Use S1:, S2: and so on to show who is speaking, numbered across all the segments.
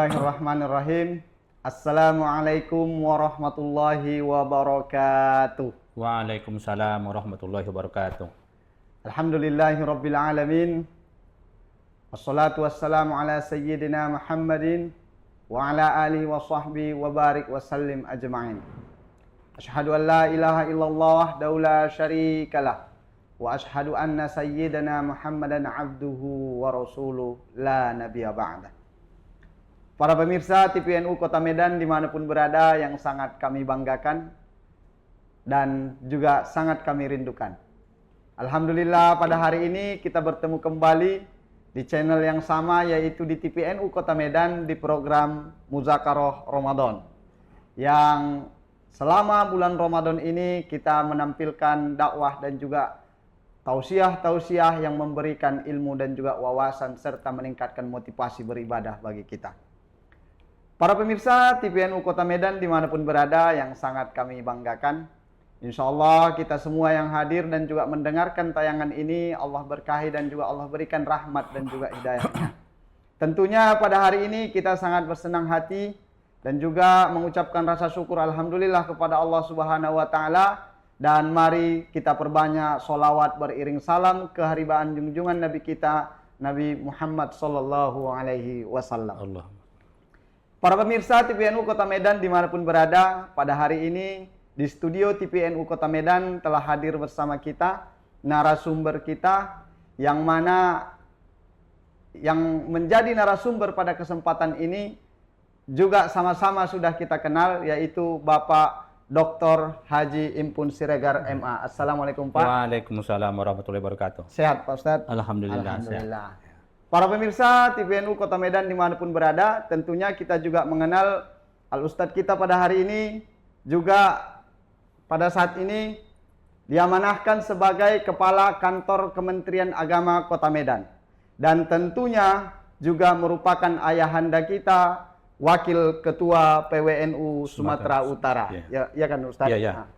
S1: Bismillahirrahmanirrahim. Assalamualaikum warahmatullahi wabarakatuh.
S2: Waalaikumsalam warahmatullahi wabarakatuh.
S1: Alhamdulillahirabbil alamin. Wassalatu wassalamu ala sayyidina Muhammadin wa ala alihi wa sahbihi wa barik wa sallim ajma'in. Asyhadu an la ilaha illallah wahdahu la syarikalah wa asyhadu anna sayyidana Muhammadan abduhu wa rasuluh la nabiyya ba'dah. Para pemirsa TVNU Kota Medan dimanapun berada yang sangat kami banggakan dan juga sangat kami rindukan. Alhamdulillah pada hari ini kita bertemu kembali di channel yang sama, yaitu di TVNU Kota Medan di program Muzakarah Ramadan. Yang selama bulan Ramadan ini kita menampilkan dakwah dan juga tausiah-tausiah yang memberikan ilmu dan juga wawasan serta meningkatkan motivasi beribadah bagi kita. Para pemirsa TVNU Kota Medan dimanapun berada yang sangat kami banggakan, insya Allah kita semua yang hadir dan juga mendengarkan tayangan ini Allah berkahi dan juga Allah berikan rahmat dan juga hidayahnya. Tentunya pada hari ini kita sangat bersenang hati dan juga mengucapkan rasa syukur alhamdulillah kepada Allah Subhanahu wa taala, dan mari kita perbanyak sholawat beriring salam ke haribaan junjungan Nabi kita Nabi Muhammad sallallahu alaihi wasallam. Allah. Para pemirsa TVNU Kota Medan dimanapun berada, pada hari ini di studio TVNU Kota Medan telah hadir bersama kita narasumber kita yang mana yang menjadi narasumber pada kesempatan ini juga sama-sama sudah kita kenal, yaitu Bapak Dr. Haji Impun Siregar MA. Assalamualaikum Pak.
S2: Waalaikumsalam warahmatullahi wabarakatuh.
S1: Sehat Pak Ustadz?
S2: Alhamdulillah.
S1: Alhamdulillah. Sehat. Para pemirsa TVNU Kota Medan dimanapun berada, tentunya kita juga mengenal Al-Ustadz kita pada hari ini, juga pada saat ini diamanahkan sebagai Kepala Kantor Kementerian Agama Kota Medan. Dan tentunya juga merupakan ayahanda kita, Wakil Ketua PWNU Sumatera Utara. Ya kan Ustadz?
S2: Ya.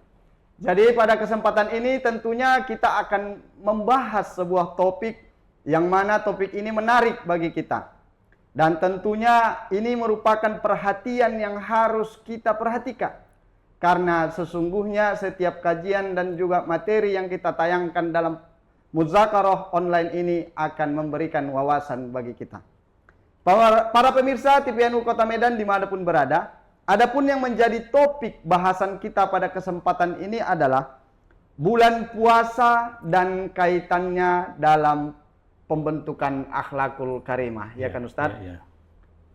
S1: Nah, jadi pada kesempatan ini tentunya kita akan membahas sebuah topik yang mana topik ini menarik bagi kita. Dan tentunya ini merupakan perhatian yang harus kita perhatikan. Karena sesungguhnya setiap kajian dan juga materi yang kita tayangkan dalam Muzakarah online ini akan memberikan wawasan bagi kita. Para pemirsa TVNU Kota Medan dimanapun berada, adapun yang menjadi topik bahasan kita pada kesempatan ini adalah bulan puasa dan kaitannya dalam pembentukan akhlakul karimah, ya kan Ustadz? Ya.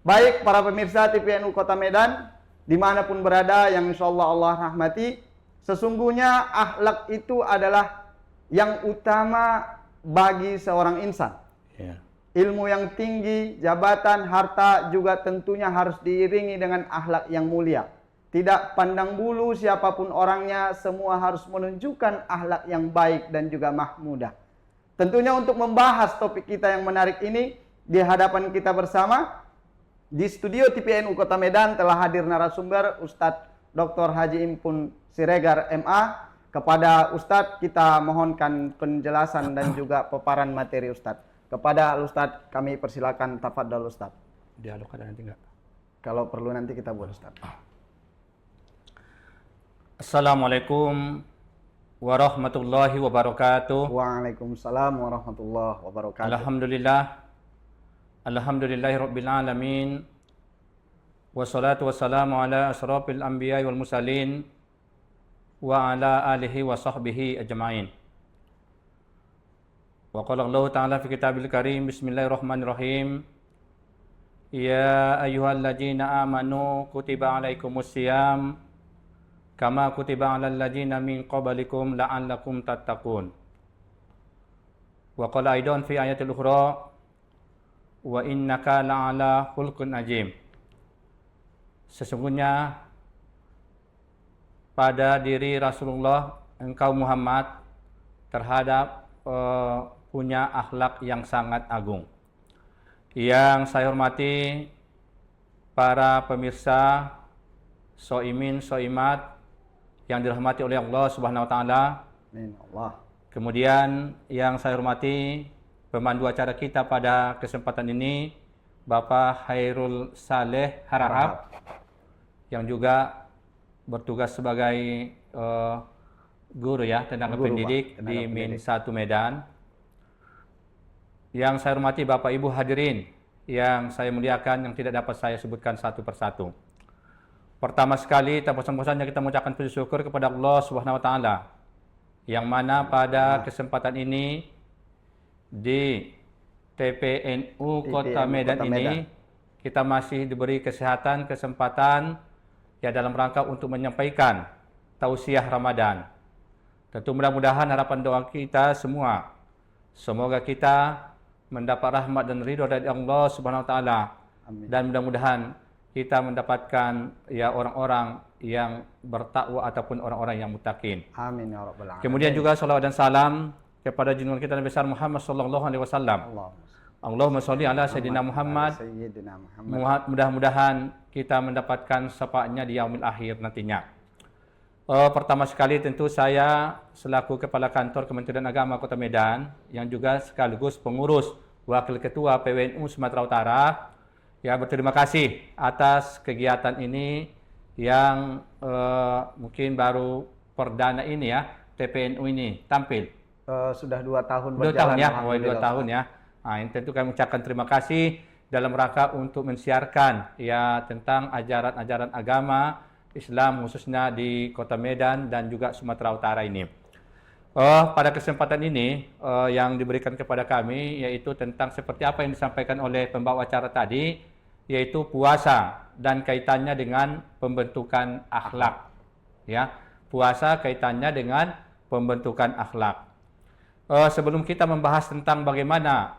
S1: Baik para pemirsa TVNU Kota Medan dimanapun berada yang insya Allah rahmati, sesungguhnya akhlak itu adalah yang utama bagi seorang insan. Ya. Ilmu yang tinggi, jabatan, harta juga tentunya harus diiringi dengan akhlak yang mulia. Tidak pandang bulu siapapun orangnya, semua harus menunjukkan akhlak yang baik dan juga mahmudah. Tentunya untuk membahas topik kita yang menarik ini, di hadapan kita bersama di studio TVNU Kota Medan telah hadir narasumber Ustadz Dr. Haji Impun Siregar MA. Kepada Ustadz kita mohonkan penjelasan dan juga paparan materi Ustadz. Kepada Ustadz kami persilakan, tafadhol Ustadz.
S2: Dialog ada nanti enggak?
S1: Kalau perlu nanti kita buat Ustadz.
S2: Assalamualaikum warahmatullahi wabarakatuh.
S1: Waalaikumsalam warahmatullahi wabarakatuh.
S2: Alhamdulillahi rabbil alamin. Wassalatu wassalamu ala asrafil anbiya'i wal mursalin wa ala alihi wa sahbihi ajma'in. Wa qala Allah ta'ala fi kitabil karim, bismillahirrahmanirrahim. Ya ayyuhalladzina amanu kutiba alaikumus siyam kama kutiba 'alal ladzina min qablikum la'allakum tattaqun. Wa qala aidan fi ayatil ukhra wa innaka la'ala khulqin azim. Sesungguhnya pada diri Rasulullah engkau Muhammad terhadap punya akhlak yang sangat agung. Yang saya hormati para pemirsa soimin soimat yang dirahmati oleh Allah Subhanahu wa taala.
S1: Amin Allah.
S2: Kemudian yang saya hormati pemandu acara kita pada kesempatan ini, Bapak Hairul Saleh Harahap yang juga bertugas sebagai guru ya, tenaga
S1: Guru,
S2: pendidik
S1: Pak, tenaga
S2: di
S1: pendidik.
S2: Min 1 Medan. Yang saya hormati Bapak Ibu hadirin yang saya muliakan, yang tidak dapat saya sebutkan satu persatu. Pertama sekali, tak bosan-bosannya kita mengucapkan puji syukur kepada Allah Subhanahu wa taala yang mana pada kesempatan ini di TPNU Kota Medan ini kita masih diberi kesehatan, kesempatan ya dalam rangka untuk menyampaikan tausiah Ramadan. Tentu mudah-mudahan harapan doa kita semua, semoga kita mendapat rahmat dan ridho dari Allah Subhanahu wa taala. Dan mudah-mudahan kita mendapatkan ya orang-orang yang bertakwa ataupun orang-orang yang muttaqin.
S1: Amin ya rabbal alamin.
S2: Kemudian juga salawat dan salam kepada junjungan kita Nabi besar Muhammad sallallahu alaihi wasallam. Allahumma sholli ala sayyidina Muhammad. Mudah-mudahan kita mendapatkan syafaatnya di yaumil akhir nantinya. Pertama sekali tentu saya selaku Kepala Kantor Kementerian Agama Kota Medan yang juga sekaligus pengurus Wakil Ketua PWNU Sumatera Utara ya berterima kasih atas kegiatan ini yang mungkin baru perdana ini ya TPNU ini tampil.
S1: Sudah 2 tahun
S2: berjalan. 2 tahun ya, 2 tahun ya. Nah, ini tentu kami ucapkan terima kasih dalam rangka untuk mensiarkan ya tentang ajaran-ajaran agama Islam khususnya di Kota Medan dan juga Sumatera Utara ini. Pada kesempatan ini yang diberikan kepada kami yaitu tentang seperti apa yang disampaikan oleh pembawa acara tadi, yaitu puasa dan kaitannya dengan pembentukan akhlak. Ya, puasa kaitannya dengan pembentukan akhlak. Sebelum kita membahas tentang bagaimana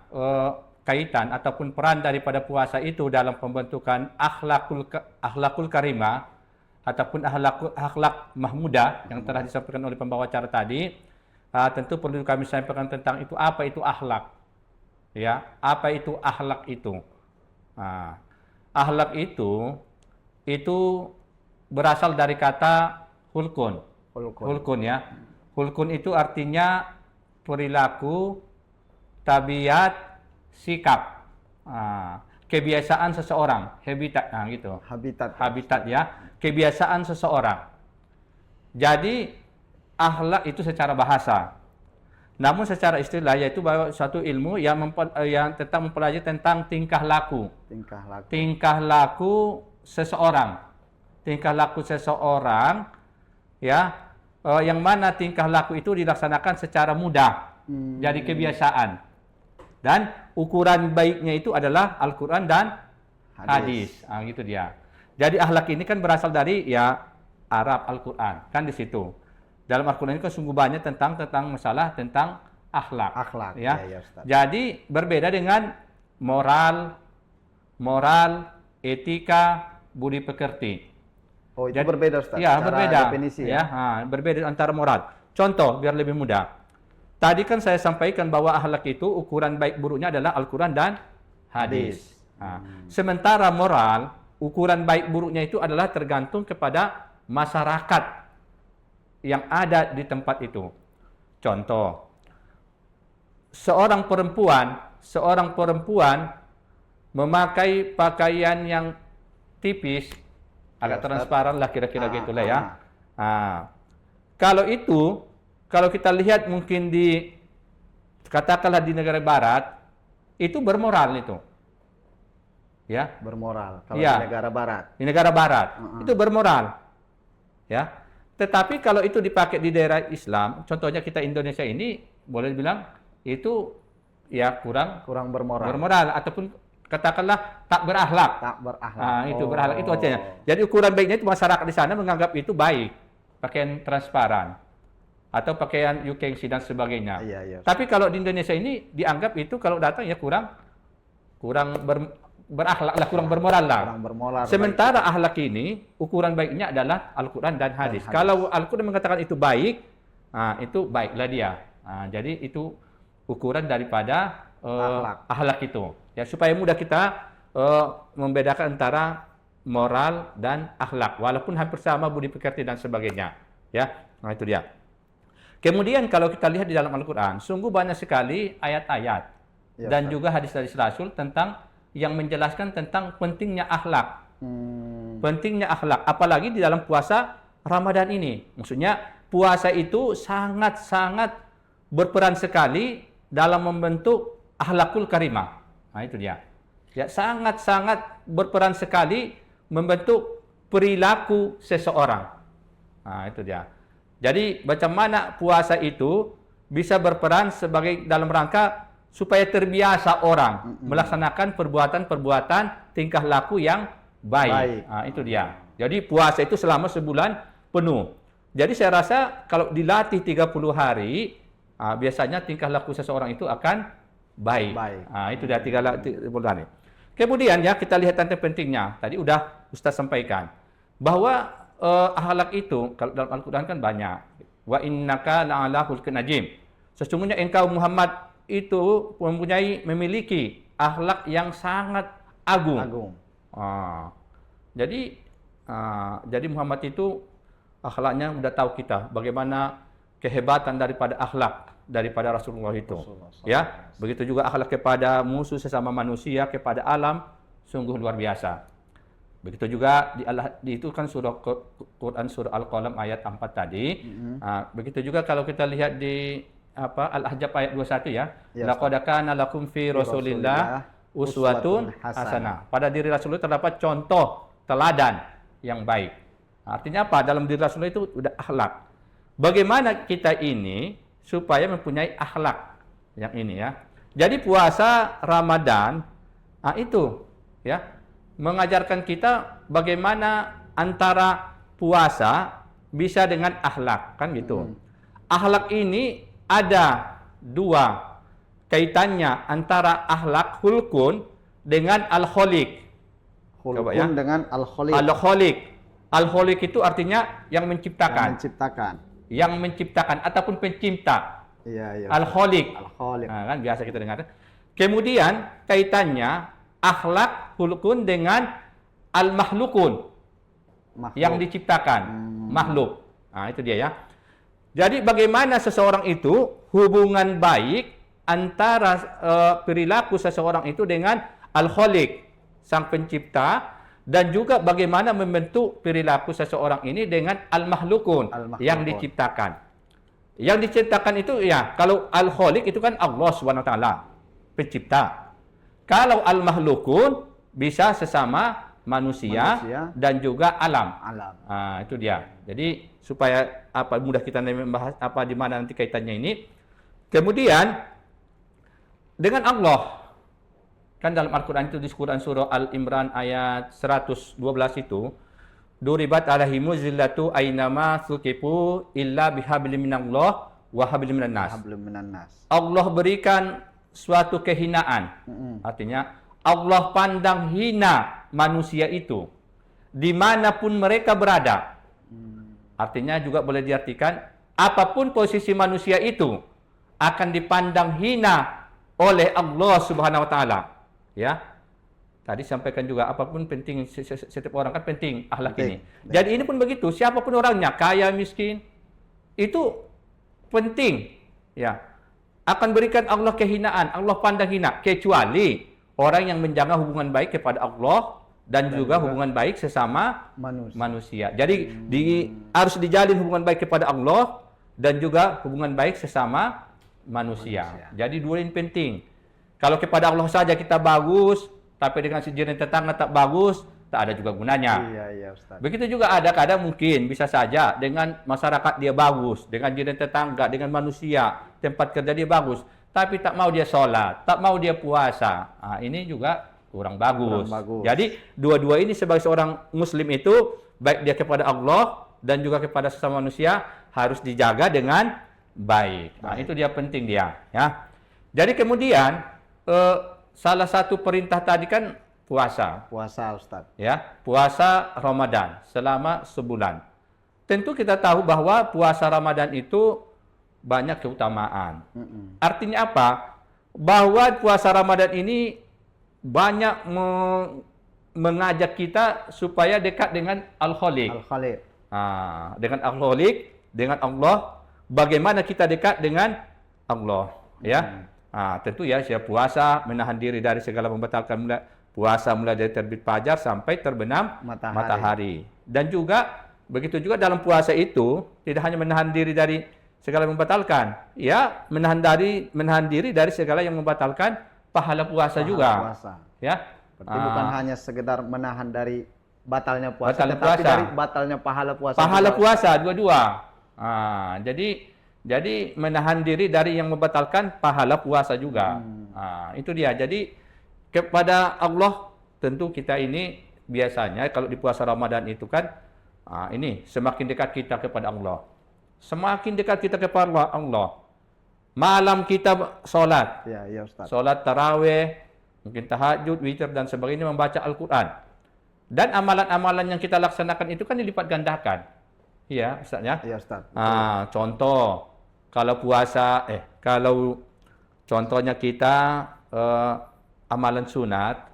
S2: kaitan ataupun peran daripada puasa itu dalam pembentukan akhlakul karimah ataupun akhlak mahmudah yang telah disampaikan oleh pembawa acara tadi, tentu perlu kami sampaikan tentang itu apa itu akhlak. Ya, apa itu akhlak itu? Akhlak itu berasal dari kata hulkun. Hulkun ya. Hulkun itu artinya perilaku, tabiat, sikap, kebiasaan seseorang, habitat, gitu. Habitat ya, kebiasaan seseorang. Jadi akhlak itu secara bahasa. Namun secara istilah yaitu suatu ilmu yang tentang mempelajari tentang tingkah laku. Tingkah laku seseorang. Tingkah laku seseorang ya. Yang mana tingkah laku itu dilaksanakan secara mudah, jadi kebiasaan. Dan ukuran baiknya itu adalah Al-Quran dan hadis. Gitu dia. Jadi akhlak ini kan berasal dari ya Arab Al-Quran, kan di situ. Dalam Al-Quran ini kan sungguh banyak tentang masalah tentang akhlak. Ya. Jadi berbeda dengan moral, etika, budi pekerti.
S1: Oh, itu berbeda Ustaz.
S2: Ya, berbeda.
S1: Definisi
S2: ya, berbeda antara moral. Contoh biar lebih mudah. Tadi kan saya sampaikan bahwa akhlak itu ukuran baik buruknya adalah Al-Quran dan hadis. Sementara moral, ukuran baik buruknya itu adalah tergantung kepada masyarakat yang ada di tempat itu. Contoh, seorang perempuan memakai pakaian yang tipis, agak transparan lah kira-kira gitulah ya. Kalau kita lihat mungkin katakanlah di negara barat, itu bermoral itu. Ya,
S1: bermoral kalau
S2: ya,
S1: di negara barat.
S2: Di negara barat itu bermoral. Ya. Tetapi kalau itu dipakai di daerah Islam, contohnya kita Indonesia ini boleh dibilang itu ya kurang
S1: bermoral.
S2: Bermoral ataupun katakanlah tak berakhlak. Itu berakhlak itu artinya. Jadi ukuran baiknya itu masyarakat di sana menganggap itu baik, pakaian transparan atau pakaian UKC dan sebagainya.
S1: Iya.
S2: Tapi kalau di Indonesia ini dianggap itu kalau datang ya kurang berakhlak lah, kurang bermoral lah. Sementara akhlak ini ukuran baiknya adalah Al-Quran dan hadis. Kalau Al-Quran mengatakan itu baik, itu baiklah dia. Jadi itu ukuran daripada akhlak itu. Ya, supaya mudah kita membedakan antara moral dan akhlak, walaupun hampir sama budi pekerti dan sebagainya. Ya, itu dia. Kemudian kalau kita lihat di dalam Al-Quran, sungguh banyak sekali ayat-ayat dan juga hadis dari Rasul tentang yang menjelaskan tentang pentingnya akhlak.
S1: Hmm.
S2: Pentingnya akhlak, apalagi di dalam puasa Ramadan ini. Maksudnya puasa itu sangat-sangat berperan sekali dalam membentuk akhlakul karimah. Nah, itu dia. Ya, sangat-sangat berperan sekali membentuk perilaku seseorang. Nah, itu dia. Jadi, macam mana puasa itu bisa berperan sebagai dalam rangka supaya terbiasa orang melaksanakan perbuatan-perbuatan tingkah laku yang baik. Nah, itu dia. Jadi, puasa itu selama sebulan penuh. Jadi, saya rasa kalau dilatih 30 hari, biasanya tingkah laku seseorang itu akan baik. Nah, itu dia 30 hari. Kemudian ya kita lihat tentang pentingnya. Tadi udah Ustaz sampaikan bahwa akhlak itu kalau dalam Al-Qur'an kan banyak. Wa innaka la'ala khuluqin azim. Sesungguhnya engkau Muhammad itu memiliki akhlak yang sangat agung. Jadi Muhammad itu akhlaknya udah tahu kita bagaimana kehebatan daripada akhlak daripada Rasulullah itu. Ya, begitu juga akhlak kepada musuh sesama manusia, kepada alam, sungguh luar biasa. Begitu juga itu kan surah Quran surah Al-Qalam ayat 4 tadi. Begitu juga kalau kita lihat di Al-Ahzab ayat 21 ya. Laqad kana lakum fi Rasulillah uswatun hasanah. Pada diri Rasulullah terdapat contoh teladan yang baik. Artinya apa? Dalam diri Rasulullah itu udah akhlak. Bagaimana kita ini supaya mempunyai akhlak yang ini ya. Jadi puasa Ramadan itu ya mengajarkan kita bagaimana antara puasa bisa dengan akhlak kan gitu. Akhlak ini ada dua kaitannya antara akhlak hulkun dengan al-kholiq.
S1: Hulkun ya? Dengan al-kholiq.
S2: Al-kholiq. Al-kholiq itu artinya yang menciptakan. Yang menciptakan ataupun pencipta.
S1: Iya.
S2: Al-kholiq.
S1: Al-kholiq.
S2: Nah, kan biasa kita dengar. Kemudian kaitannya akhlak hulkun dengan al-makhlukun. Yang diciptakan. Makhluk. Nah, itu dia ya. Jadi bagaimana seseorang itu hubungan baik antara perilaku seseorang itu dengan al-kholiq, sang pencipta, dan juga bagaimana membentuk perilaku seseorang ini dengan al-makhlukun, yang diciptakan. Yang diciptakan itu ya, kalau al-kholiq itu kan Allah SWT, pencipta. Kalau al-makhlukun bisa sesama manusia dan juga alam. Nah, itu dia. Jadi supaya mudah kita membahas di mana nanti kaitannya ini. Kemudian dengan Allah. Kan dalam Al-Quran itu di Quran surah Al-Imran ayat 112 itu, duribat alaihimu zillatu aynama sukifu illa bihablim minallah wa hablim minan nas. Allah berikan suatu kehinaan. Artinya Allah pandang hina manusia itu dimanapun mereka berada. Artinya juga boleh diartikan apapun posisi manusia itu akan dipandang hina oleh Allah Subhanahu wa taala. Ya, tadi sampaikan juga apapun penting setiap orang kan penting akhlak ini. Jadi ini pun begitu, siapapun orangnya, kaya miskin, itu penting. Ya, akan berikan Allah kehinaan, Allah pandang hina, kecuali orang yang menjaga hubungan baik kepada Allah dan juga hubungan baik sesama manusia. Jadi harus dijalin hubungan baik kepada Allah dan juga hubungan baik sesama manusia. Jadi dua ini penting. Kalau kepada Allah saja kita bagus, tapi dengan sejenis tetangga tak bagus, tak ada juga gunanya.
S1: Iya, Ustaz.
S2: Begitu juga ada kadang mungkin bisa saja dengan masyarakat dia bagus, dengan jenis tetangga, dengan manusia, tempat kerja dia bagus, tapi tak mau dia sholat, tak mau dia puasa. Nah, ini juga kurang bagus. Jadi dua-dua ini sebagai seorang muslim itu, baik dia kepada Allah dan juga kepada sesama manusia harus dijaga dengan baik. Nah, itu dia penting dia. Ya. Jadi kemudian salah satu perintah tadi kan puasa.
S1: Puasa, Ustaz.
S2: Ya, puasa Ramadan selama sebulan. Tentu kita tahu bahwa puasa Ramadan itu banyak keutamaan. Artinya apa? Bahwa puasa Ramadan ini banyak mengajak kita supaya dekat dengan Al-Khaliq. Dengan Al-Khaliq, dengan Allah. Bagaimana kita dekat dengan Allah? Ya. Tentu ya, siap puasa, menahan diri dari segala membatalkan puasa mulai dari terbit fajar sampai terbenam matahari. Dan juga begitu juga dalam puasa itu tidak hanya menahan diri dari segala yang membatalkan, ya menahan diri dari segala yang membatalkan pahala puasa juga. Ya.
S1: Berarti bukan hanya sekedar menahan dari batalnya puasa, tetapi
S2: puasa.
S1: dari batalnya pahala puasa.
S2: Pahala puasa dua-dua. Jadi menahan diri dari yang membatalkan pahala puasa juga. Itu dia. Jadi kepada Allah tentu kita ini biasanya kalau di puasa Ramadan itu kan ini semakin dekat kita kepada Allah. Semakin dekat kita kepada Allah. Malam kita sholat.
S1: Ya, Ustaz.
S2: Sholat tarawih, mungkin tahajud, witir dan sebagainya, membaca Al-Quran. Dan amalan-amalan yang kita laksanakan itu kan dilipat gandakan. Iya, Ustaz ya?
S1: Iya, Ustaz.
S2: Contoh, kalau puasa, kalau contohnya kita amalan sunat,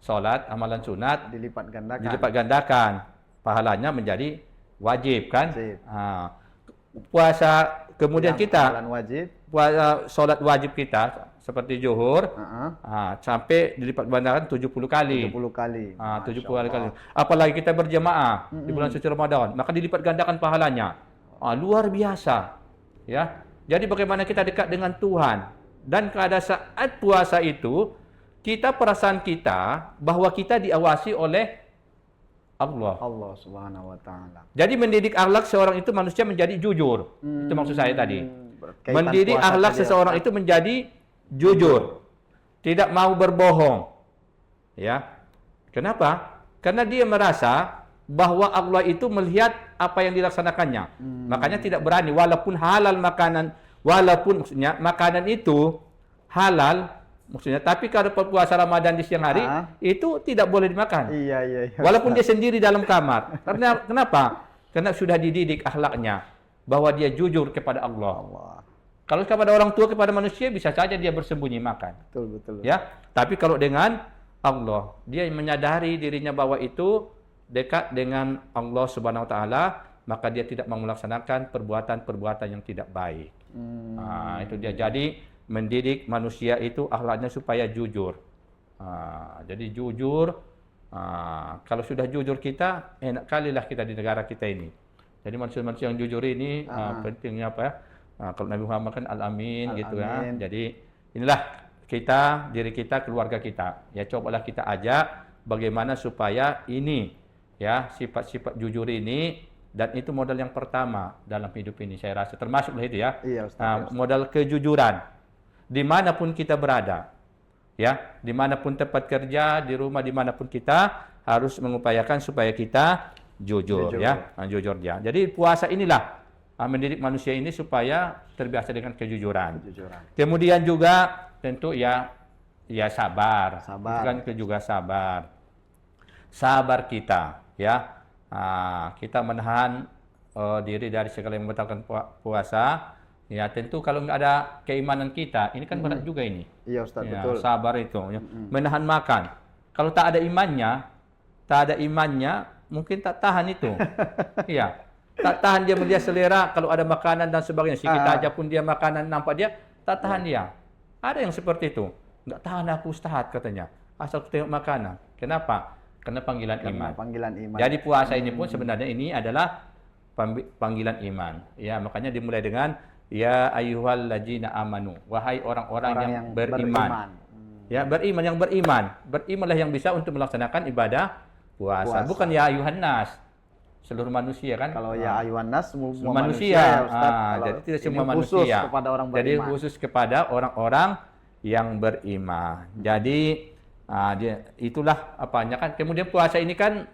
S2: sholat, amalan sunat,
S1: dilipat
S2: gandakan. Pahalanya menjadi wajib kan? Puasa, kemudian kita, puasa sholat wajib kita, seperti zuhur, sampai dilipat gandakan 70 kali.
S1: 70 kali.
S2: 70 kali. Apalagi kita berjemaah di bulan suci Ramadan, maka dilipat gandakan pahalanya. Luar biasa. Ya. Jadi bagaimana kita dekat dengan Tuhan. Dan pada saat puasa itu, perasaan kita bahwa kita diawasi oleh Allah Subhanahu wa taala. Jadi mendidik akhlak seorang itu manusia menjadi jujur. Itu maksud saya tadi. Mendidik akhlak seseorang itu menjadi jujur. Tidak mau berbohong. Ya. Kenapa? Karena dia merasa bahwa Allah itu melihat apa yang dilaksanakannya. Makanya tidak berani walaupun halal makanan, walaupun maksudnya makanan itu halal maksudnya, tapi kalau puasa Ramadan di siang hari itu tidak boleh dimakan.
S1: Iya.
S2: Walaupun dia sendiri dalam kamar. Karena kenapa? Karena sudah dididik akhlaknya bahwa dia jujur kepada Allah. Kalau kepada orang tua, kepada manusia bisa saja dia bersembunyi makan.
S1: Betul.
S2: Ya, tapi kalau dengan Allah, dia menyadari dirinya bahwa itu dekat dengan Allah Subhanahu wa taala, maka dia tidak mau melaksanakan perbuatan-perbuatan yang tidak baik. Itu dia. Jadi mendidik manusia itu akhlaknya supaya jujur. Jadi jujur. Kalau sudah jujur kita, enak kalilah kita di negara kita ini. Jadi manusia-manusia yang jujur ini pentingnya apa ya? Kalau Nabi Muhammad kan Al-Amin gitu ya. Jadi inilah diri kita, keluarga kita. Ya cobalah kita ajak bagaimana supaya ini ya sifat-sifat jujur ini, dan itu modal yang pertama dalam hidup ini saya rasa termasuklah itu ya.
S1: Iya, Ustaz.
S2: Modal kejujuran. Dimanapun kita berada, ya, dimanapun tempat kerja, di rumah, dimanapun kita harus mengupayakan supaya kita jujur. Ya, jujur ya. Jadi puasa inilah mendidik manusia ini supaya terbiasa dengan kejujuran. Kemudian juga tentu ya sabar. Kan juga sabar. Sabar kita, ya, kita menahan diri dari segala yang membatalkan puasa. Ya tentu kalau nggak ada keimanan kita, ini kan berat juga ini.
S1: Iya Ustaz,
S2: ya,
S1: betul.
S2: Sabar itu, ya. Menahan makan. Kalau tak ada imannya, mungkin tak tahan itu. Iya, tak tahan dia melihat selera kalau ada makanan dan sebagainya. Sikit aja pun dia makanan nampak dia, tak tahan dia. Ada yang seperti itu. Nggak tahan aku Ustaz katanya. Asal tengok makanan. Kenapa? Karena panggilan iman. Jadi puasa ini pun sebenarnya ini adalah panggilan iman. Ya, makanya dimulai dengan ya ayyuhalladzina amanu, wahai orang-orang yang beriman. Ya, yang beriman. Berimanlah yang bisa untuk melaksanakan ibadah puasa. Bukan ya ayuhan nas. Seluruh manusia kan?
S1: Kalau ya ayuhan nas semua
S2: manusia.
S1: Ya, Ustaz.
S2: Jadi tidak semua manusia.
S1: Kepada orang beriman.
S2: Jadi khusus kepada orang-orang yang beriman. Jadi itulah apanya kan. Kemudian puasa ini kan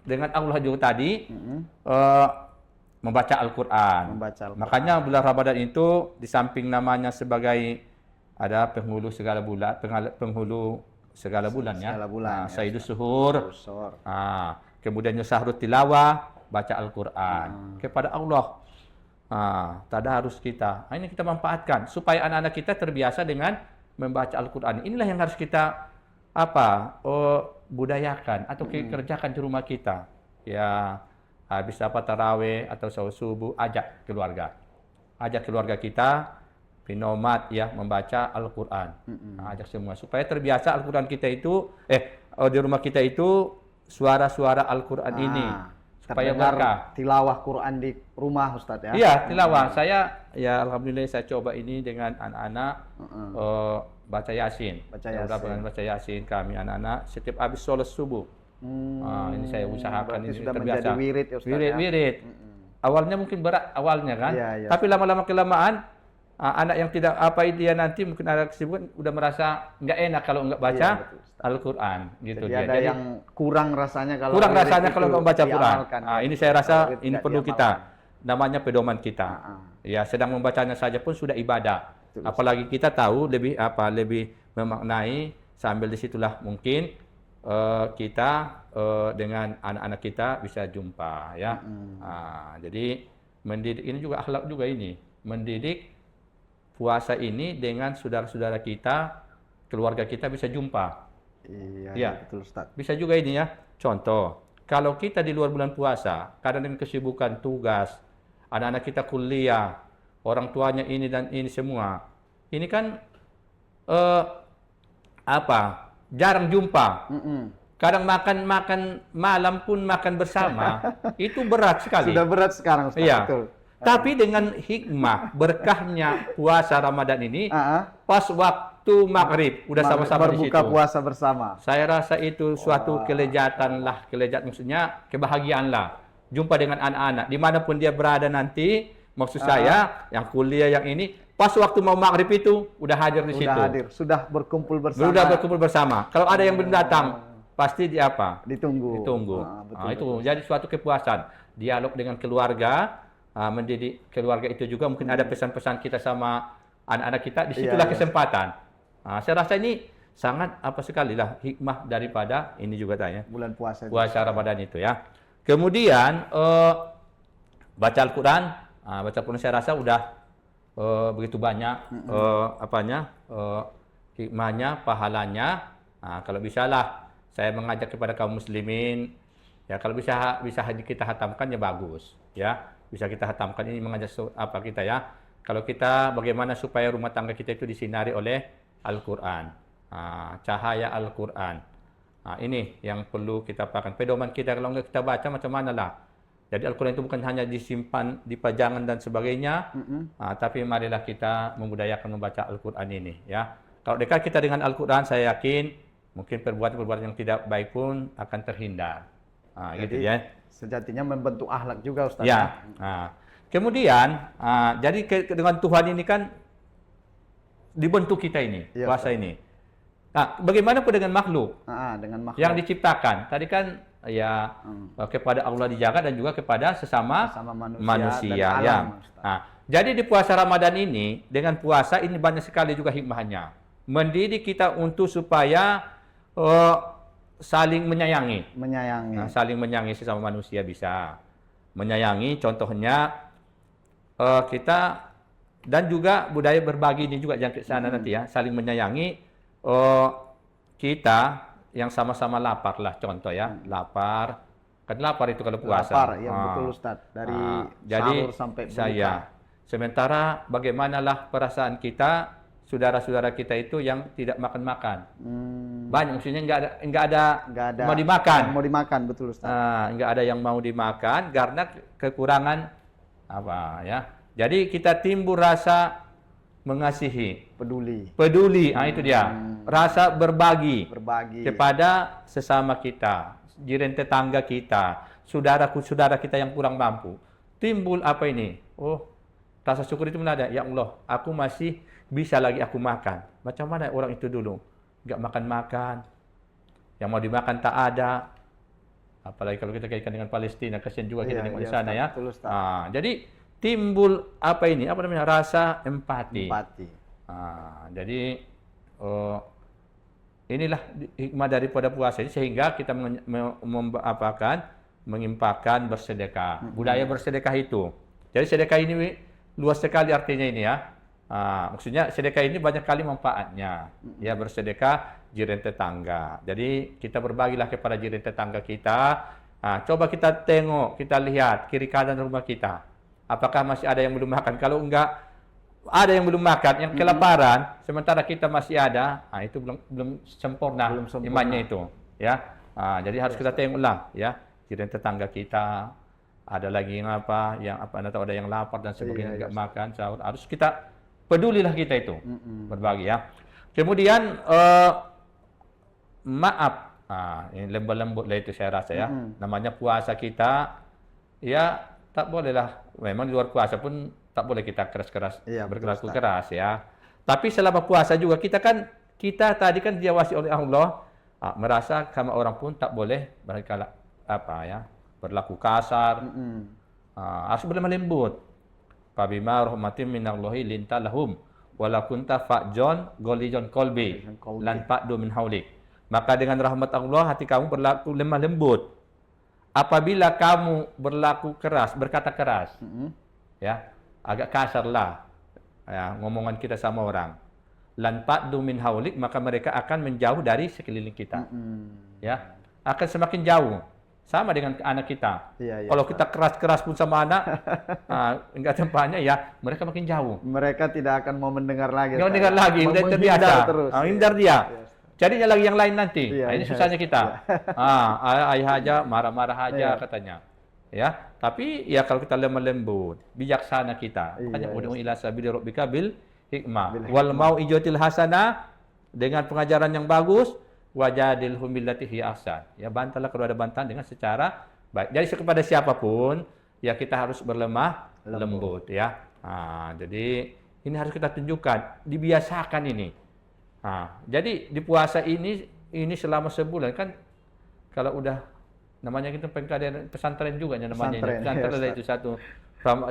S2: dengan Allah juga tadi membaca Al-Quran. Makanya bulan Ramadan itu di samping namanya sebagai ada penghulu segala bulan, ya. Sayyidus Suhur. Kemudian Sahrut Tilawah, baca Al-Quran kepada Allah. Tada harus kita. Ini kita manfaatkan supaya anak-anak kita terbiasa dengan membaca Al-Quran. Inilah yang harus kita budayakan atau kerjakan di rumah kita. Ya, habis tarawih atau subuh, ajak keluarga kita Pinomat ya membaca Al-Qur'an. Nah, ajak semua supaya terbiasa Al-Qur'an kita itu di rumah kita itu suara-suara Al-Qur'an ini supaya berkah.
S1: Tilawah Quran di rumah Ustaz ya.
S2: Iya, tilawah. Saya ya alhamdulillah saya coba ini dengan anak-anak baca Yasin. Baca Yasin kami anak-anak setiap habis sholat subuh. Ini saya usahakan ini
S1: sudah
S2: terbiasa.
S1: menjadi wirid ya Ustaz.
S2: Wirid. Awalnya mungkin berat awalnya kan.
S1: Iya.
S2: Tapi lama-lama kelamaan anak yang tidak dia nanti mungkin ada kesibukan udah merasa nggak enak kalau nggak baca Al-Qur'an gitu
S1: Jadi
S2: dia.
S1: ada yang kurang rasanya kalau
S2: nggak baca Quran. Ini saya rasa ini perlu
S1: diamalkan.
S2: kita namanya pedoman kita. Ya, sedang membacanya saja pun sudah ibadah. Apalagi kita tahu lebih memaknai sambil disitulah mungkin kita dengan anak-anak kita bisa jumpa ya. Jadi mendidik ini juga akhlak juga ini. Mendidik puasa ini dengan saudara-saudara kita, keluarga kita bisa jumpa.
S1: Iya, betul Ustaz.
S2: Bisa juga ini ya. Contoh, kalau kita di luar bulan puasa, kadang dengan kesibukan tugas, anak-anak kita kuliah, orang tuanya ini dan ini semua. Ini kan jarang jumpa. Kadang makan malam pun makan bersama. Itu berat sekali.
S1: Sudah berat sekarang Ustaz.
S2: Iya.
S1: Betul.
S2: Tapi dengan hikmah, berkahnya puasa Ramadan ini, pas waktu maghrib, udah sama-sama di situ.
S1: Berbuka puasa bersama.
S2: Saya rasa itu suatu kelezatan maksudnya kebahagiaan lah. Jumpa dengan anak-anak, dimanapun dia berada nanti, maksud saya, yang kuliah, yang ini, pas waktu mau maghrib itu, udah hadir di situ.
S1: Sudah berkumpul bersama.
S2: Sudah berkumpul bersama. Kalau ada yang belum datang, pasti
S1: Ditunggu.
S2: Itu jadi suatu kepuasan. Dialog dengan keluarga, mendidik keluarga itu juga mungkin ada pesan-pesan kita sama anak-anak kita, disitulah kesempatan. Saya rasa ini sangat sekali lah hikmah daripada ini juga tanya
S1: bulan puasa
S2: Ramadan itu ya. Kemudian baca Al-Quran saya rasa udah begitu banyak hikmahnya, pahalanya. Kalau bisa lah saya mengajak kepada kaum muslimin ya, kalau bisa kita hatamkan ya bagus ya. Bisa kita hatamkan, ini mengajak kita ya. Kalau kita bagaimana supaya rumah tangga kita itu disinari oleh Al-Quran, cahaya Al-Quran. Ini yang perlu kita pakai. Pedoman kita kalau nggak kita baca macam mana lah. Jadi Al-Quran itu bukan hanya disimpan di pajangan dan sebagainya, tapi marilah kita membudayakan membaca Al-Quran ini ya. Kalau dekat kita dengan Al-Quran, saya yakin mungkin perbuatan-perbuatan yang tidak baik pun akan terhindar. Gitu ya.
S1: Sejatinya membentuk akhlak juga Ustaz.
S2: Ya. Kemudian, jadi dengan Tuhan ini kan dibentuk kita ini, puasa ini. Bagaimana pun dengan makhluk?
S1: Dengan makhluk
S2: yang diciptakan. Tadi kan ya kepada Allah dijaga dan juga kepada sesama manusia ya. Jadi di puasa Ramadan ini, dengan puasa ini banyak sekali juga hikmahnya. Mendidik kita untuk supaya saling menyayangi. Saling menyayangi sesama manusia bisa. Menyayangi contohnya kita dan juga budaya berbagi ini juga jangan ke sana nanti ya. Saling menyayangi kita yang sama-sama lapar lah contoh ya. Lapar. Kan lapar itu kalau puasa.
S1: Lapar, ya betul Ustaz. Dari sahur sampai berbuka.
S2: Sementara bagaimanalah perasaan kita saudara-saudara kita itu yang tidak makan-makan. Banyak, maksudnya nggak ada mau dimakan.
S1: Mau dimakan, betul Ustaz.
S2: Nggak ada yang mau dimakan karena kekurangan Jadi kita timbul rasa mengasihi, peduli. Itu dia. Rasa berbagi kepada sesama kita, jiran tetangga kita, saudara kita yang kurang mampu. Timbul rasa syukur itu ada. Ya Allah, aku masih bisa lagi aku makan. Macam mana orang itu dulu? Nggak makan-makan. Yang mau dimakan tak ada. Apalagi kalau kita kaitkan dengan Palestina, kasihan juga kita di sana ya. Jadi timbul rasa empati. Jadi inilah hikmah daripada puasa ini sehingga kita mengimpakkan bersedekah. Budaya bersedekah itu. Jadi sedekah ini luas sekali artinya ini ya. Maksudnya sedekah ini banyak kali manfaatnya. Ya, bersedekah jiran tetangga. Jadi kita berbagilah kepada jiran tetangga kita. Coba kita tengok, kita lihat kiri kanan rumah kita. Apakah masih ada yang belum makan? Kalau enggak, ada yang belum makan, yang kelaparan, sementara kita masih ada, itu belum sempurna, imannya itu, ya. Jadi harus kita tengoklah, ya. Kira tetangga kita ada lagi yang ada yang lapar dan sebagainya nggak makan sahur, harus kita pedulilah kita itu berbagi, ya. Kemudian maaf, ini lembut-lembut lah itu saya rasa, ya. Namanya puasa kita, ya tak bolehlah. Memang di luar puasa pun tak boleh kita keras-keras berlaku keras, ya. Tapi selama puasa juga kita tadi kan diawasi oleh Allah, merasa sama orang pun tak boleh berlaku kasar, harus berlemah lembut. Fabima rahmatin minallahi linta lahum wala kunta fa'jon golijon kolbi lan fa'du min haulik. Maka dengan rahmat Allah hati kamu berlaku lemah lembut. Apabila kamu berlaku keras, berkata keras, ya, agak kasar lah, ya, ngomongan kita sama orang. Lan fa'du min haulik, maka mereka akan menjauh dari sekeliling kita. Ya, akan semakin jauh. Sama dengan anak kita. Kalau kita keras-keras pun sama anak, enggak tempatnya, ya, mereka makin jauh.
S1: Mereka tidak akan mau mendengar lagi.
S2: Nggak mendengar lagi, udah terbiasa. Hindar dia. Carinya lagi yang lain nanti. Ini susahnya kita. Ayah aja, marah-marah aja katanya. Ya, tapi ya kalau kita lemah lembut, bijaksana kita. Makanya ud'u ila sabili rabbika bil hikmah wal mau'izatil hasanah, dengan pengajaran yang bagus, wajadilhum billati hiya ahsan. Ya, bantahlah kalau ada bantahan dengan secara baik. Jadi kepada siapapun, ya kita harus berlemah lembut, ya. Jadi ini harus kita tunjukkan, dibiasakan ini. Jadi di puasa ini selama sebulan kan, kalau udah namanya kita pengkadean pesantren juga namanya, pesantren itu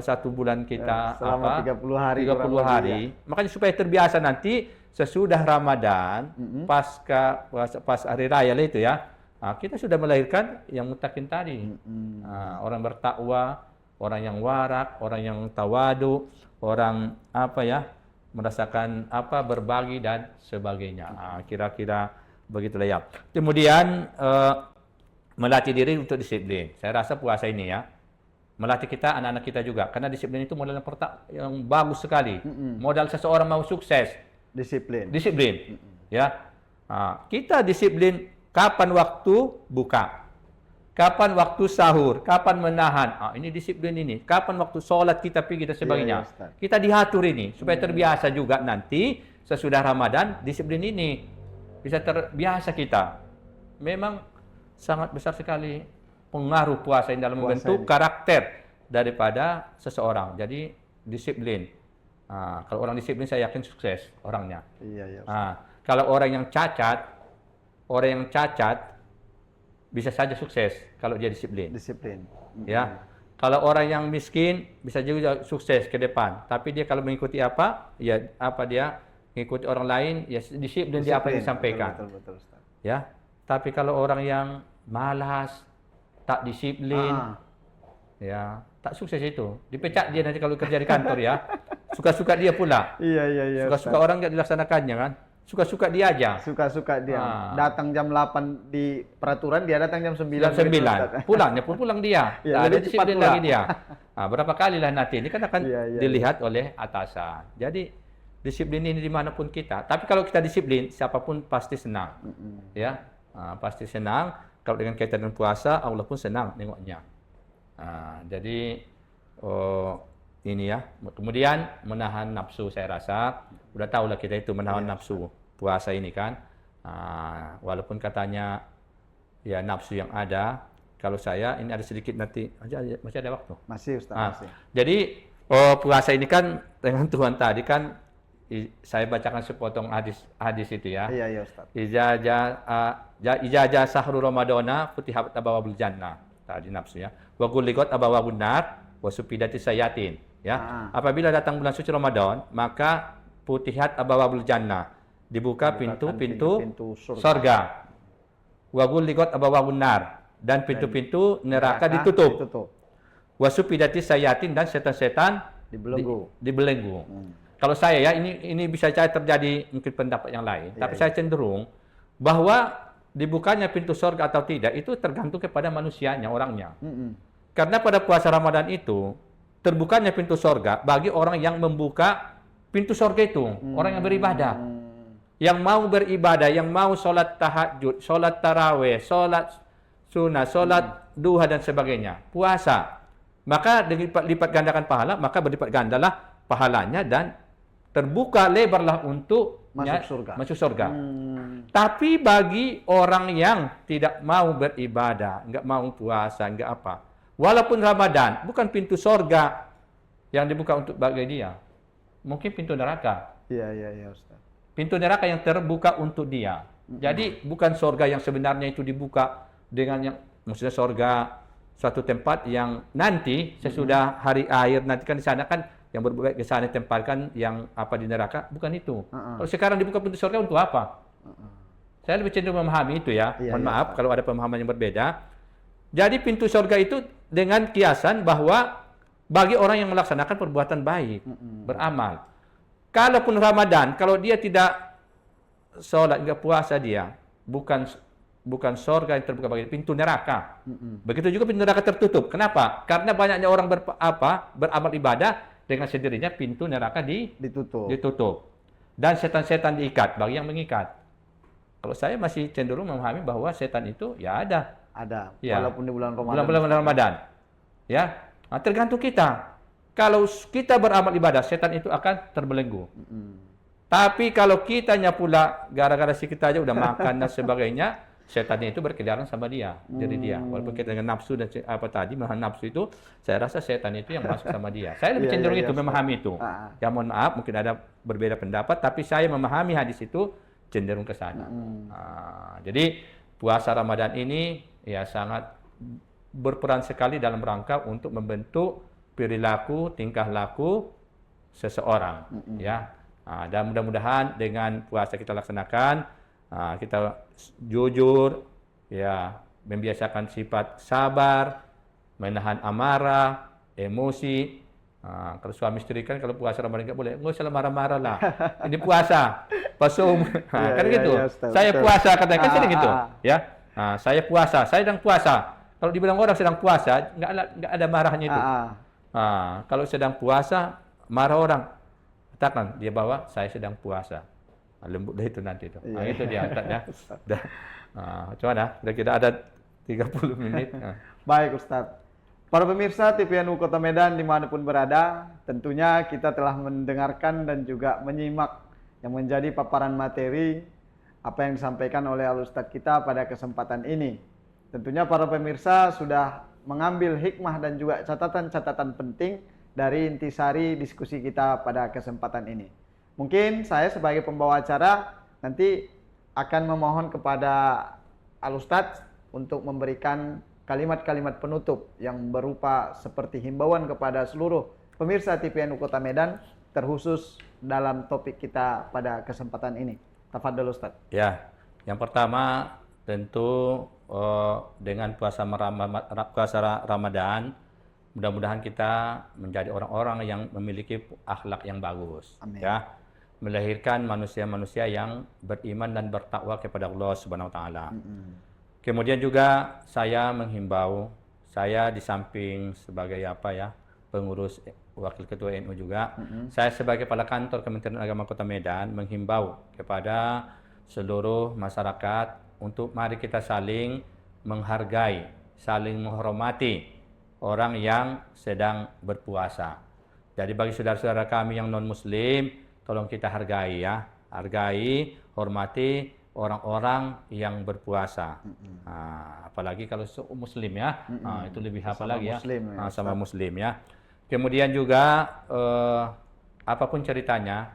S2: satu bulan kita
S1: selama 30 hari.
S2: 30 hari. Makanya supaya terbiasa nanti sesudah Ramadan, pas hari raya itu, ya. Kita sudah melahirkan yang mutakin tadi. Orang bertakwa, orang yang warak, orang yang tawadu, orang merasakan berbagi dan sebagainya. Kira-kira begitulah, ya. Kemudian melatih diri untuk disiplin. Saya rasa puasa ini, ya, melatih kita, anak-anak kita juga, karena disiplin itu modal yang bagus sekali. Modal seseorang mau sukses, disiplin. Ya. Kita disiplin kapan waktu buka, kapan waktu sahur, kapan menahan. Ini disiplin ini. Kapan waktu sholat kita pergi dan sebagainya. Kita diatur ini supaya terbiasa juga nanti sesudah Ramadan, disiplin ini bisa terbiasa kita. Memang sangat besar sekali pengaruh puasa ini dalam membentuk karakter daripada seseorang. Jadi disiplin. Kalau orang disiplin, saya yakin sukses orangnya. Kalau orang yang cacat bisa saja sukses kalau dia disiplin. Ya. Kalau orang yang miskin bisa juga sukses ke depan. Tapi dia kalau mengikuti dia mengikuti orang lain, ya disiplin dia apa yang disampaikan. Betul, Ustaz. Ya. Tapi kalau orang yang malas, tak disiplin, ya tak sukses itu. Dipecat dia nanti kalau kerja di kantor, ya. Suka-suka dia pula.
S1: Iya.
S2: Suka-suka orang nggak dilaksanakannya, kan. Suka-suka dia aja.
S1: Suka-suka dia. Datang jam 8 di peraturan, dia datang jam 9.
S2: Jam 9. Pulangnya pun pulang dia. Tak ada disiplin lagi dia. Berapa kali lah nanti. Ini kan akan dilihat oleh atasan. Jadi disiplin ini dimanapun kita. Tapi kalau kita disiplin, siapapun pasti senang. Ya, pasti senang. Kalau dengan kaitan dengan puasa, Allah pun senang nengoknya. Jadi ini, ya. Kemudian menahan nafsu, saya rasa udah tahu lah kita itu menahan nafsu puasa ini, kan. Walaupun katanya ya nafsu yang ada, kalau saya ini ada sedikit nanti masih ada waktu. Masih, Ustaz. Masih. Jadi puasa ini kan dengan Tuhan tadi kan, saya bacakan sepotong hadis itu, ya. Iya, Ustaz. Ijazah sahru Ramadana futihat abwabul jannah. Tadi nafsu, ya. Wa ghulliqat abwabun nar wa supidati sayatin, ya. Apabila datang bulan suci Ramadan, maka futihat abwabul jannah, dibuka pintu-pintu surga. Wa ghulliqat abwabun nar, dan pintu-pintu neraka ditutup. Wa supidati sayatin, dan setan-setan dibelenggu. Kalau saya, ya, ini bisa saja terjadi mungkin pendapat yang lain, tapi saya cenderung bahwa dibukanya pintu surga atau tidak itu tergantung kepada manusianya, orangnya. Karena pada puasa Ramadan itu terbukanya pintu surga bagi orang yang membuka pintu surga itu, orang yang beribadah. Yang mau beribadah, yang mau sholat tahajud, sholat tarawih, sholat sunnah, sholat duha dan sebagainya, puasa. Maka lipat gandakan pahala, maka berlipat gandalah pahalanya dan terbuka lebarlah untuk masuk surga. Tapi bagi orang yang tidak mau beribadah, enggak mau puasa, enggak apa, walaupun Ramadan, bukan pintu surga yang dibuka untuk bagi dia. Mungkin pintu neraka.
S1: Iya, Ustaz.
S2: Pintu neraka yang terbuka untuk dia. Jadi bukan surga yang sebenarnya itu dibuka dengan yang maksudnya surga suatu tempat yang nanti sesudah hari akhir nanti kan di sana kan yang berbuat ke sana tempatkan yang apa di neraka, bukan itu. Kalau sekarang dibuka pintu surga untuk apa? Saya lebih cenderung memahami itu ya. Mohon maaf kalau ada pemahaman yang berbeda. Jadi pintu surga itu dengan kiasan bahwa bagi orang yang melaksanakan perbuatan baik, beramal. Kalaupun Ramadan, kalau dia tidak sholat, enggak puasa dia, bukan surga yang terbuka bagi pintu neraka. Begitu juga pintu neraka tertutup. Kenapa? Karena banyaknya orang beramal ibadah, dengan sendirinya pintu neraka ditutup. Dan setan-setan diikat bagi yang mengikat. Kalau saya masih cenderung memahami bahwa setan itu ya ada. Ya.
S1: Walaupun di bulan Ramadan.
S2: Bulan Ramadan. Ya. Nah, tergantung kita. Kalau kita beramal ibadah, setan itu akan terbelenggu. Tapi kalau kitanya pula gara-gara si kita aja udah makan dan sebagainya, setannya itu berkeliaran sama dia, diri dia. Walaupun kita dengan nafsu dan apa tadi, menahan nafsu itu, saya rasa setan itu yang masuk sama dia. Saya lebih cenderung itu, memahami itu. Ya mohon maaf, mungkin ada berbeda pendapat, tapi saya memahami hadis itu cenderung ke sana. Jadi puasa Ramadan ini ya sangat berperan sekali dalam rangka untuk membentuk perilaku, tingkah laku seseorang. Ya. Dan mudah-mudahan dengan puasa kita laksanakan, kita jujur, ya, membiasakan sifat sabar, menahan amarah, emosi. Kalau suami istri kan kalau puasa Ramadan nggak boleh, nggak usah marah-marah lah. Ini puasa, pasum, kan gitu. Saya puasa katanya kan sering gitu, ya. Saya puasa, saya sedang puasa. Kalau dibilang orang sedang puasa, nggak ada marahnya itu. Kalau sedang puasa, marah orang, katakan dia bawa saya sedang puasa. Lembut dah itu nanti itu. Itu dia angkatnya. Cuma dah kita ada 30 menit.
S1: Baik Ustadz. Para pemirsa TVNU Kota Medan dimanapun berada, tentunya kita telah mendengarkan dan juga menyimak yang menjadi paparan materi apa yang disampaikan oleh Al-Ustadz kita pada kesempatan ini. Tentunya para pemirsa sudah mengambil hikmah dan juga catatan-catatan penting dari intisari diskusi kita pada kesempatan ini. Mungkin saya sebagai pembawa acara nanti akan memohon kepada Al-Ustadz untuk memberikan kalimat-kalimat penutup yang berupa seperti himbauan kepada seluruh pemirsa TVNU Kota Medan, terkhusus dalam topik kita pada kesempatan ini. Tafadhol Ustadz.
S2: Ya, yang pertama tentu dengan puasa Ramadan, mudah-mudahan kita menjadi orang-orang yang memiliki akhlak yang bagus. Amin. Ya, melahirkan manusia-manusia yang beriman dan bertakwa kepada Allah Subhanahu wa taala. Kemudian juga saya menghimbau, saya di samping sebagai pengurus wakil ketua NU juga, saya sebagai kepala kantor Kementerian Agama Kota Medan menghimbau kepada seluruh masyarakat untuk mari kita saling menghargai, saling menghormati orang yang sedang berpuasa. Jadi bagi saudara-saudara kami yang non-muslim, tolong kita hargai ya, hormati orang-orang yang berpuasa. Apalagi kalau muslim ya, itu lebih apa lagi ya, sama muslim ya. Kemudian juga apapun ceritanya,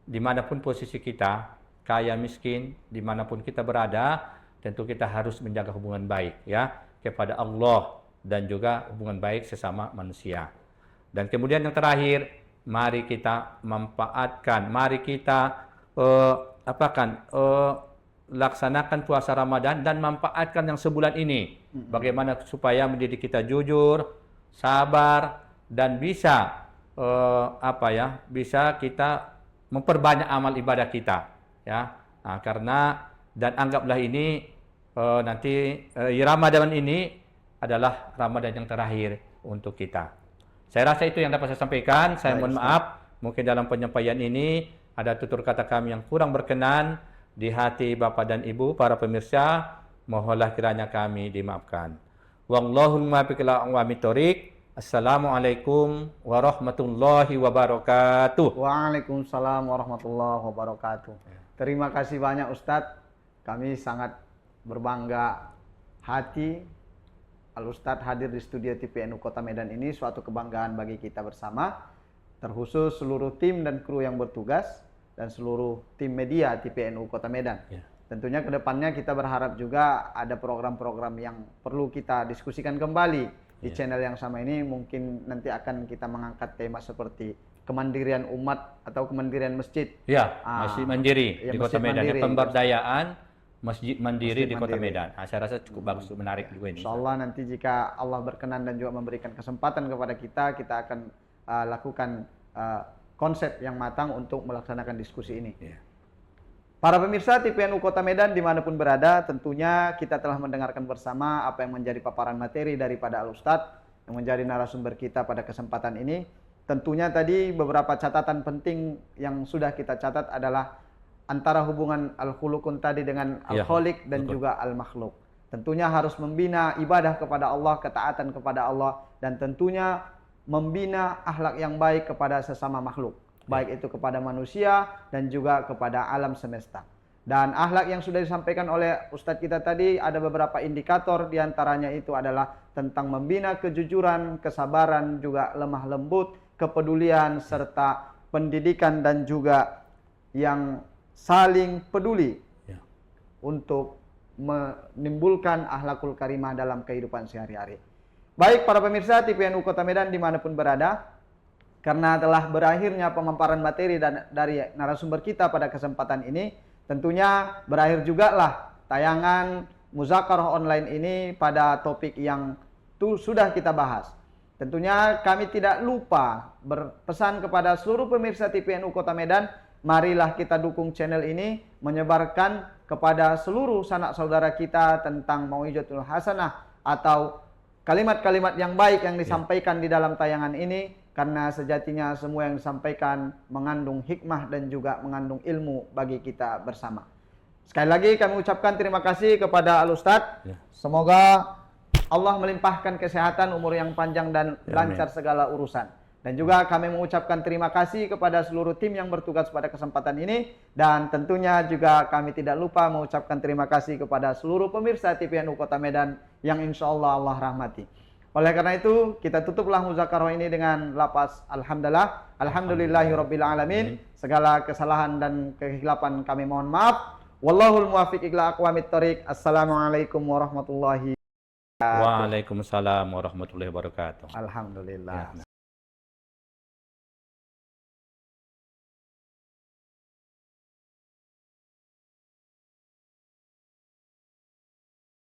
S2: dimanapun posisi kita, kaya miskin, dimanapun kita berada, tentu kita harus menjaga hubungan baik ya kepada Allah dan juga hubungan baik sesama manusia. Dan kemudian yang terakhir, mari kita manfaatkan, mari kita laksanakan puasa Ramadan dan manfaatkan yang sebulan ini. Bagaimana supaya mendidik kita jujur, sabar, dan bisa bisa kita memperbanyak amal ibadah kita, ya. Karena dan anggaplah ini nanti Ramadan ini adalah Ramadan yang terakhir untuk kita. Saya rasa itu yang dapat saya sampaikan. Saya mohon maaf Mungkin dalam penyampaian ini ada tutur kata kami yang kurang berkenan di hati Bapak dan Ibu para pemirsa, mohonlah kiranya kami dimaafkan. Wallahul muwaffiq ila aqwamit thoriq. Assalamualaikum warahmatullahi wabarakatuh.
S1: Waalaikumsalam warahmatullahi wabarakatuh. Terima kasih banyak Ustadz. Kami sangat berbangga hati Al-Ustadz hadir di studio TPNU Kota Medan ini, suatu kebanggaan bagi kita bersama, terkhusus seluruh tim dan kru yang bertugas dan seluruh tim media TPNU Kota Medan. Ya. Tentunya ke depannya kita berharap juga ada program-program yang perlu kita diskusikan kembali di channel yang sama ini. Mungkin nanti akan kita mengangkat tema seperti kemandirian umat atau kemandirian masjid.
S2: Ya, masjid mandiri di Kota Medan.
S1: Mandiri.
S2: Pemberdayaan masjid mandiri di Kota Medan. Saya rasa cukup bagus, menarik juga ini.
S1: Insyaallah nanti jika Allah berkenan dan juga memberikan kesempatan kepada kita, kita akan lakukan konsep yang matang untuk melaksanakan diskusi ini. Yeah. Para pemirsa TPNU Kota Medan dimanapun berada, tentunya kita telah mendengarkan bersama apa yang menjadi paparan materi daripada Al-Ustadz yang menjadi narasumber kita pada kesempatan ini. Tentunya tadi beberapa catatan penting yang sudah kita catat adalah antara hubungan al-khuluqun tadi dengan al-khaliq dan juga al-makhluk. Tentunya harus membina ibadah kepada Allah, ketaatan kepada Allah, dan tentunya membina akhlak yang baik kepada sesama makhluk, baik itu kepada manusia dan juga kepada alam semesta. Dan akhlak yang sudah disampaikan oleh Ustadz kita tadi ada beberapa indikator, diantaranya itu adalah tentang membina kejujuran, kesabaran, juga lemah lembut, kepedulian, serta pendidikan dan juga yang saling peduli untuk menimbulkan akhlakul karimah dalam kehidupan sehari-hari. Baik para pemirsa TPNU Kota Medan dimanapun berada, karena telah berakhirnya pemaparan materi dari narasumber kita pada kesempatan ini, tentunya berakhir juga lah tayangan Muzakarah online ini pada topik yang sudah kita bahas. Tentunya kami tidak lupa berpesan kepada seluruh pemirsa TPNU Kota Medan, marilah kita dukung channel ini, menyebarkan kepada seluruh sanak saudara kita tentang Mau'izatul Hasanah atau kalimat-kalimat yang baik yang disampaikan di dalam tayangan ini, karena sejatinya semua yang disampaikan mengandung hikmah dan juga mengandung ilmu bagi kita bersama. Sekali lagi kami ucapkan terima kasih kepada Al-Ustadz. Semoga Allah melimpahkan kesehatan, umur yang panjang dan lancar segala urusan. Dan juga kami mengucapkan terima kasih kepada seluruh tim yang bertugas pada kesempatan ini. Dan tentunya juga kami tidak lupa mengucapkan terima kasih kepada seluruh pemirsa TPNU Kota Medan yang insya Allah Allah rahmati. Oleh karena itu, kita tutuplah muzakarah ini dengan lafaz Alhamdulillah. Alhamdulillahirrabbilalamin. Segala kesalahan dan kehilapan kami mohon maaf. Wallahul muwaffiq ila aqwamit thoriq. Assalamualaikum warahmatullahi wabarakatuh.
S2: Waalaikumsalam warahmatullahi wabarakatuh.
S1: Alhamdulillah.